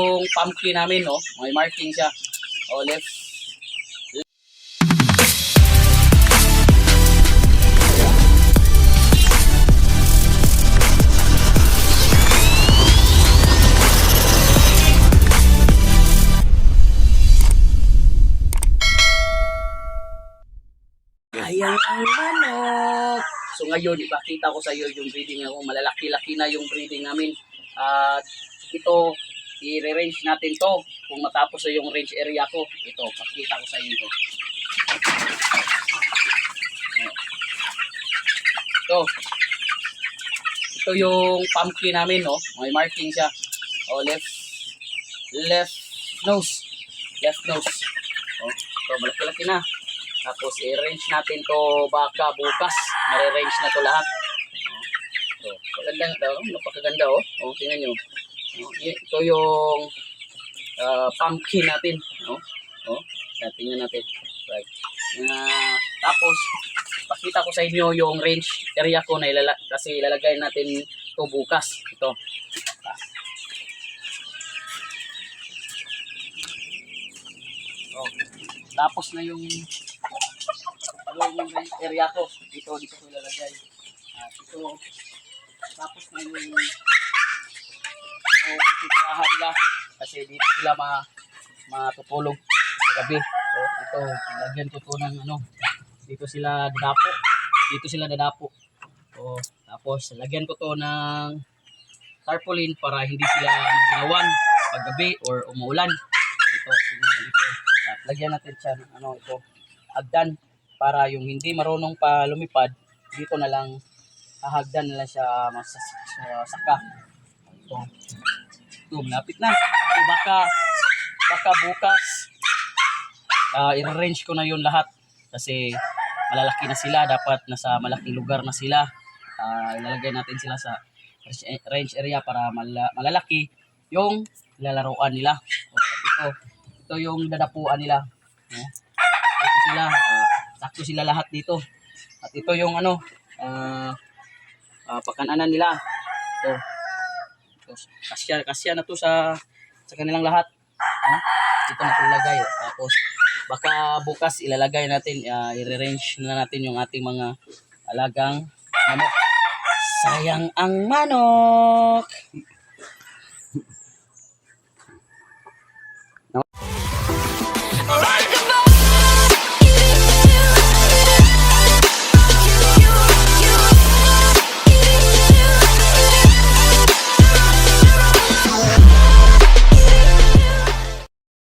Yung pumpkin namin, no? May marking siya. O, left. Ayan ang manok. So ngayon, ipakita ko sa iyo yung breeding ako. Malalaki-laki na yung breeding namin. At ito, i-range natin to. Kung matapos na yung range area ko, ito, pakita ko sa iyo ito. Ito yung pumpkin namin, no? May marking siya. O, left nose. Left nose. O, ito, malaki-laki na. Tapos i-range natin to baka bukas. Mare-range na to lahat. So, maganda daw, napakaganda oh. Oh, tingnan niyo. Ito yung pumpkin natin, no? Oh, tingnan natin. Right. Tapos pakita ko sa inyo yung range area ko na kasi ilalagay natin to bukas. Ito. Oh. Tapos na yung range area ko. Dito ko ilalagay. At ito, tapos na yung titirahan nila. Kasi dito sila matutulog sa gabi. So, ito, lagyan ko to ng ano. Dito sila dadapo. So, tapos, lagyan ko to ng tarpaulin para hindi sila maginawan pag gabi or umuulan. Ito, dito. At lagyan natin siya ng ano, ito, hagdan. Para yung hindi marunong pa lumipad, dito na lang hahagdan nila siya saka. Ito, malapit na. So, baka bukas i-range ko na yun lahat kasi malalaki na sila, dapat nasa malaking lugar na sila. Ilalagay natin sila sa range area para malalaki yung lalaruan nila. So, ito yung dadapuan nila. Ito sila, sakto sila lahat dito. At ito yung ano, pakananan nila. Ito. Kasya na to sa kanilang lahat. Ito na itong lagay. Tapos baka bukas ilalagay natin, i-range na natin yung ating mga alagang manok. Sayang ang manok!